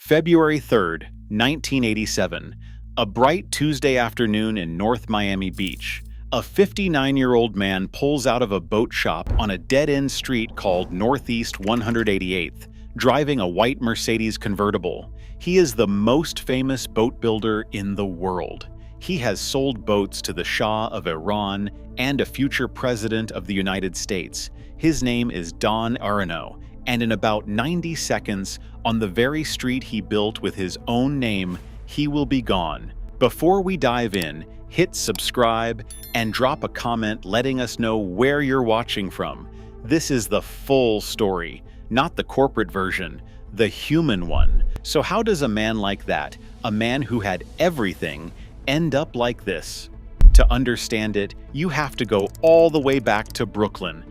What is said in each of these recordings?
February 3rd, 1987, a bright Tuesday afternoon in North Miami Beach. A 59-year-old man pulls out of a boat shop on a dead-end street called Northeast 188th, driving a white Mercedes convertible. He is the most famous boat builder in the world. He has sold boats to the Shah of Iran and a future president of the United States. His name is Don Aronow, and in about 90 seconds, on the very street he built with his own name, he will be gone. Before we dive in, hit subscribe and drop a comment letting us know where you're watching from. This is the full story, not the corporate version, the human one. So how does a man like that, a man who had everything, end up like this? To understand it, you have to go all the way back to Brooklyn.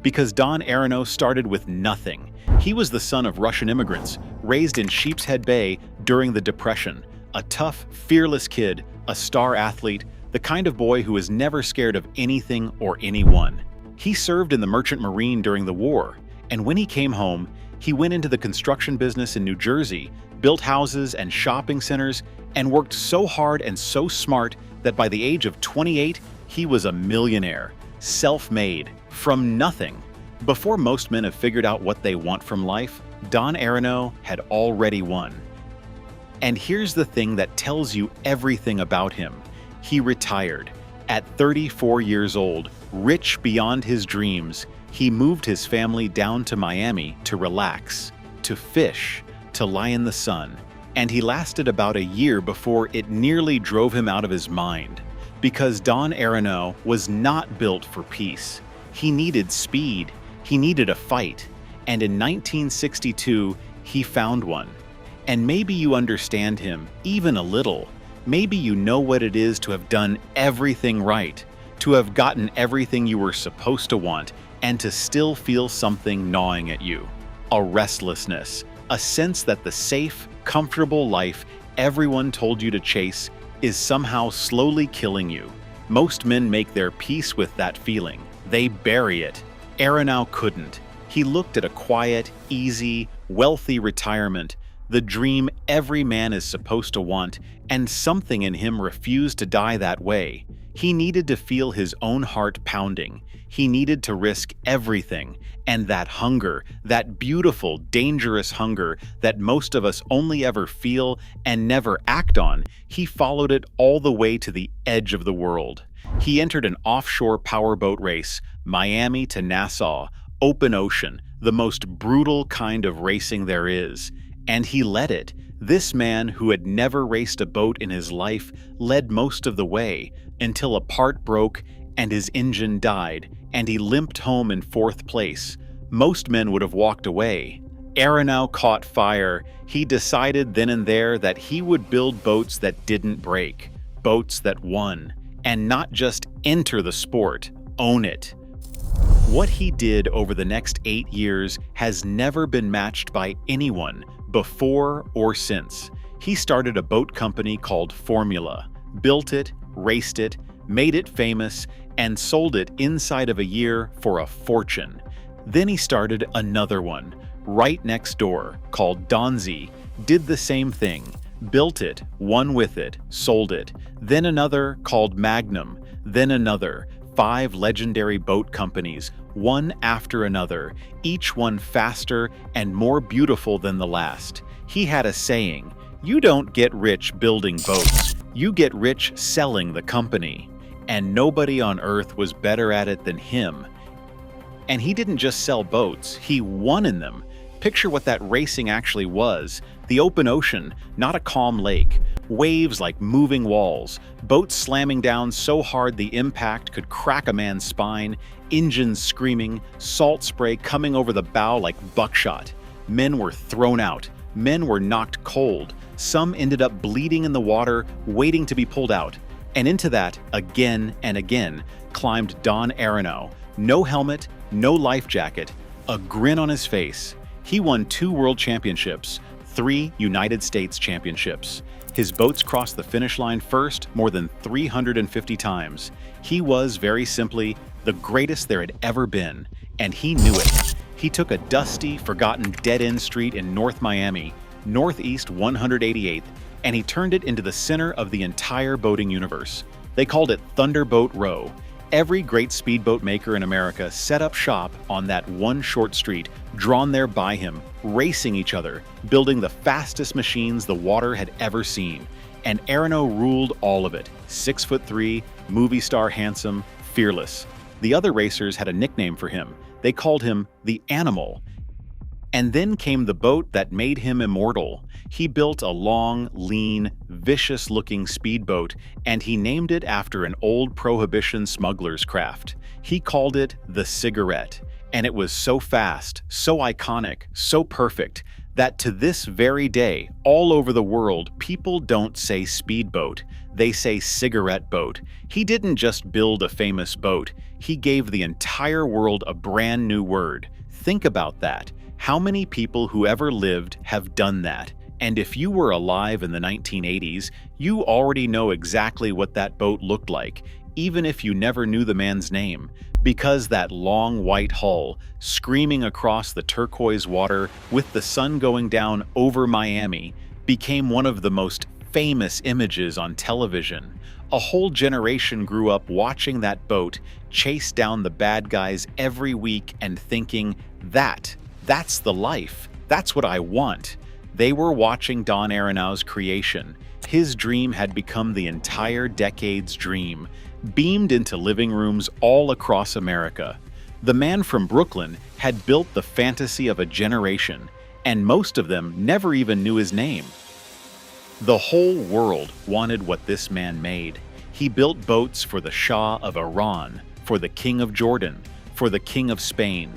Because Don Aronow started with nothing. He was the son of Russian immigrants, raised in Sheepshead Bay during the Depression. A tough, fearless kid, a star athlete, the kind of boy who was never scared of anything or anyone. He served in the Merchant Marine during the war, and when he came home, he went into the construction business in New Jersey, built houses and shopping centers, and worked so hard and so smart that by the age of 28, he was a millionaire, self-made, from nothing. Before most men have figured out what they want from life, Don Aronow had already won. And here's the thing that tells you everything about him. He retired. At 34 years old, rich beyond his dreams, he moved his family down to Miami to relax, to fish, to lie in the sun. And he lasted about a year before it nearly drove him out of his mind. Because Don Aronow was not built for peace. He needed speed. He needed a fight. And in 1962, he found one. And maybe you understand him, even a little. Maybe you know what it is to have done everything right, to have gotten everything you were supposed to want, and to still feel something gnawing at you. A restlessness, a sense that the safe, comfortable life everyone told you to chase is somehow slowly killing you. Most men make their peace with that feeling. They bury it. Aronow couldn't. He looked at a quiet, easy, wealthy retirement, the dream every man is supposed to want, and something in him refused to die that way. He needed to feel his own heart pounding. He needed to risk everything, and that hunger, that beautiful, dangerous hunger that most of us only ever feel and never act on, he followed it all the way to the edge of the world. He entered an offshore powerboat race, Miami to Nassau, open ocean, the most brutal kind of racing there is. And he led it. This man, who had never raced a boat in his life, led most of the way, until a part broke and his engine died, and he limped home in fourth place. Most men would have walked away. Aronow caught fire. He decided then and there that he would build boats that didn't break, boats that won, and not just enter the sport, own it. What he did over the next 8 years has never been matched by anyone, before or since. He started a boat company called Formula, built it, raced it, made it famous, and sold it inside of a year for a fortune. Then he started another one, right next door, called Donzi, did the same thing, built it, won with it, sold it. Then another called Magnum, then another. 5 legendary boat companies, one after another, each one faster and more beautiful than the last. He had a saying, "You don't get rich building boats, you get rich selling the company." And nobody on earth was better at it than him. And he didn't just sell boats, he won in them. Picture what that racing actually was. The open ocean, not a calm lake. Waves like moving walls. Boats slamming down so hard the impact could crack a man's spine. Engines screaming. Salt spray coming over the bow like buckshot. Men were thrown out. Men were knocked cold. Some ended up bleeding in the water, waiting to be pulled out. And into that, again and again, climbed Don Aronow. No helmet, no life jacket, a grin on his face. He won 2 world championships, 3 United States championships. His boats crossed the finish line first more than 350 times. He was, very simply, the greatest there had ever been, and he knew it. He took a dusty, forgotten dead-end street in North Miami, Northeast 188th, and he turned it into the center of the entire boating universe. They called it Thunderboat Row. Every great speedboat maker in America set up shop on that one short street, drawn there by him, racing each other, building the fastest machines the water had ever seen. And Aronow ruled all of it. 6'3", movie star handsome, fearless. The other racers had a nickname for him. They called him the Animal. And then came the boat that made him immortal. He built a long, lean, vicious-looking speedboat, and he named it after an old Prohibition smuggler's craft. He called it the Cigarette, and it was so fast, so iconic, so perfect, that to this very day, all over the world, people don't say speedboat, they say cigarette boat. He didn't just build a famous boat, he gave the entire world a brand new word. Think about that. How many people who ever lived have done that? And if you were alive in the 1980s, you already know exactly what that boat looked like, even if you never knew the man's name, because that long white hull, screaming across the turquoise water with the sun going down over Miami, became one of the most famous images on television. A whole generation grew up watching that boat chase down the bad guys every week and thinking, that's the life. That's what I want. They were watching Don Aronow's creation. His dream had become the entire decade's dream, beamed into living rooms all across America. The man from Brooklyn had built the fantasy of a generation, and most of them never even knew his name. The whole world wanted what this man made. He built boats for the Shah of Iran, for the King of Jordan, for the King of Spain.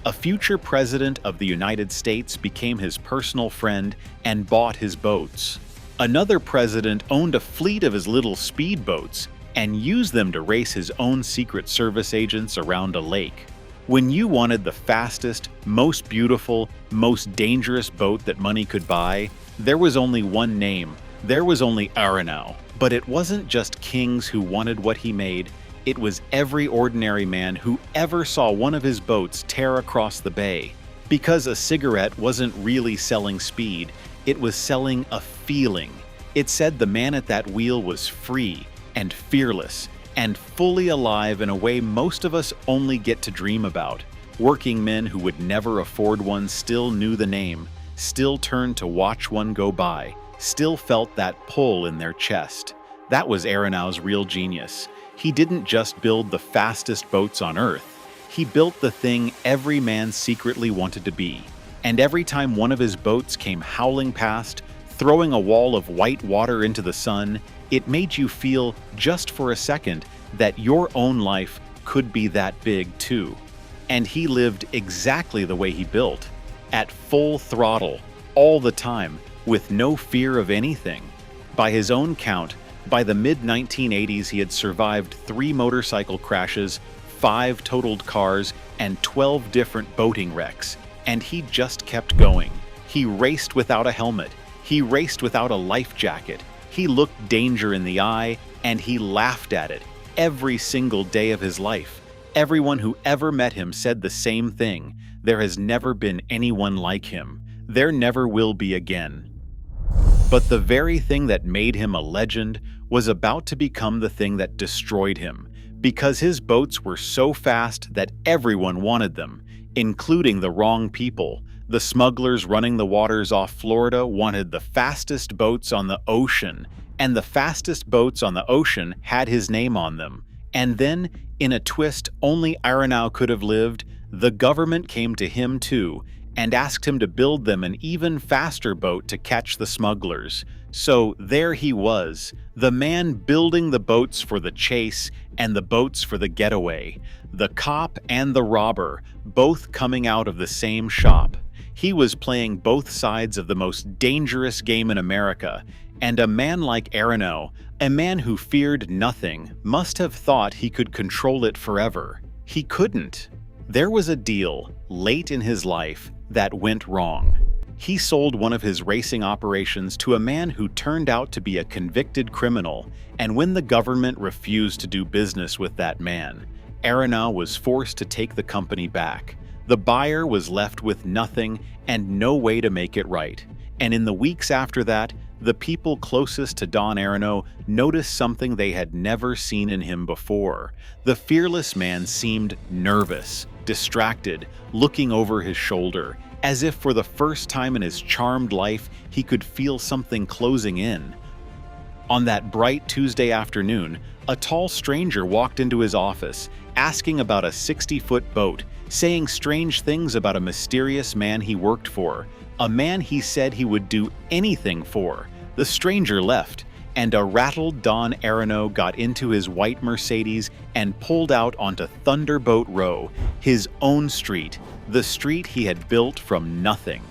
A future president of the United States became his personal friend and bought his boats. Another president owned a fleet of his little speedboats and used them to race his own Secret Service agents around a lake. When you wanted the fastest, most beautiful, most dangerous boat that money could buy, there was only one name. There was only Aronow. But it wasn't just kings who wanted what he made. It was every ordinary man who ever saw one of his boats tear across the bay. Because a cigarette wasn't really selling speed, it was selling a feeling. It said the man at that wheel was free and fearless and fully alive in a way most of us only get to dream about. Working men who would never afford one still knew the name, still turned to watch one go by, still felt that pull in their chest. That was Aronow's real genius. He didn't just build the fastest boats on Earth. He built the thing every man secretly wanted to be. And every time one of his boats came howling past, throwing a wall of white water into the sun, it made you feel, just for a second, that your own life could be that big too. And he lived exactly the way he built, at full throttle, all the time, with no fear of anything. By his own count, by the mid-1980s, he had survived 3 motorcycle crashes, 5 totaled cars, and 12 different boating wrecks. And he just kept going. He raced without a helmet. He raced without a life jacket. He looked danger in the eye, and he laughed at it every single day of his life. Everyone who ever met him said the same thing. There has never been anyone like him. There never will be again. But the very thing that made him a legend was about to become the thing that destroyed him, because his boats were so fast that everyone wanted them, including the wrong people. The smugglers running the waters off Florida wanted the fastest boats on the ocean, and the fastest boats on the ocean had his name on them. And then, in a twist only Aronow could have lived, the government came to him too, and asked him to build them an even faster boat to catch the smugglers. So there he was, the man building the boats for the chase and the boats for the getaway, the cop and the robber, both coming out of the same shop. He was playing both sides of the most dangerous game in America, and a man like Aronow, a man who feared nothing, must have thought he could control it forever. He couldn't. There was a deal, late in his life, that went wrong. He sold one of his racing operations to a man who turned out to be a convicted criminal, and when the government refused to do business with that man, Aronow was forced to take the company back. The buyer was left with nothing and no way to make it right. And in the weeks after that, the people closest to Don Aronow noticed something they had never seen in him before. The fearless man seemed nervous, distracted, looking over his shoulder, as if for the first time in his charmed life he could feel something closing in. On that bright Tuesday afternoon, a tall stranger walked into his office, asking about a 60-foot boat, saying strange things about a mysterious man he worked for, a man he said he would do anything for. The stranger left, and a rattled Don Aronow got into his white Mercedes and pulled out onto Thunderboat Row, his own street, the street he had built from nothing.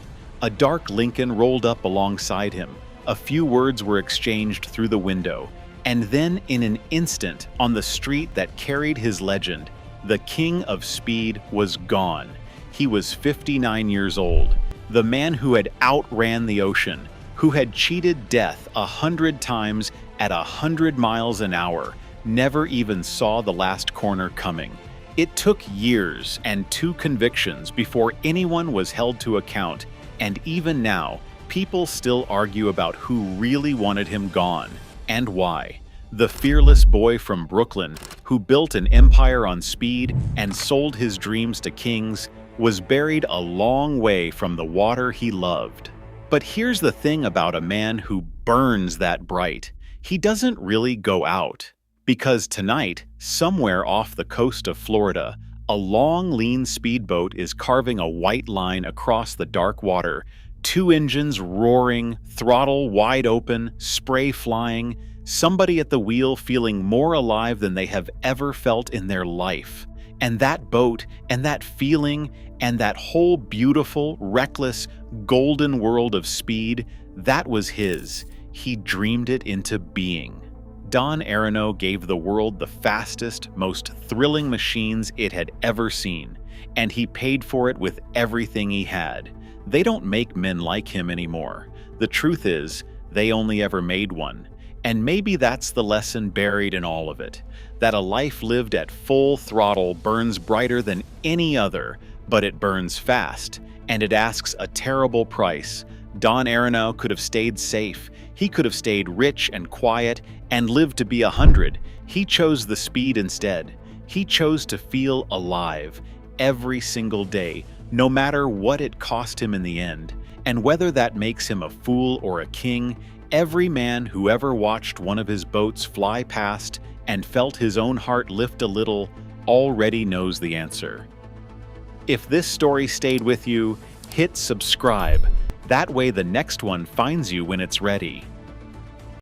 A dark Lincoln rolled up alongside him. A few words were exchanged through the window, and then in an instant, on the street that carried his legend, the king of speed was gone. He was 59 years old. The man who had outran the ocean, who had cheated death 100 times at 100 miles an hour, never even saw the last corner coming. It took years and 2 convictions before anyone was held to account, and even now, people still argue about who really wanted him gone and why. The fearless boy from Brooklyn, who built an empire on speed and sold his dreams to kings, was buried a long way from the water he loved. But here's the thing about a man who burns that bright. He doesn't really go out. Because tonight, somewhere off the coast of Florida, a long, lean speedboat is carving a white line across the dark water, 2 engines roaring, throttle wide open, spray flying, somebody at the wheel feeling more alive than they have ever felt in their life. And that boat, and that feeling, and that whole beautiful, reckless, golden world of speed, that was his. He dreamed it into being. Don Aronow gave the world the fastest, most thrilling machines it had ever seen, and he paid for it with everything he had. They don't make men like him anymore. The truth is, they only ever made one. And maybe that's the lesson buried in all of it, that a life lived at full throttle burns brighter than any other, but it burns fast, and it asks a terrible price. Don Aronow could have stayed safe. He could have stayed rich and quiet and lived to be 100. He chose the speed instead. He chose to feel alive every single day, no matter what it cost him in the end. And whether that makes him a fool or a king, every man who ever watched one of his boats fly past and felt his own heart lift a little already knows the answer. If this story stayed with you, hit subscribe. That way the next one finds you when it's ready.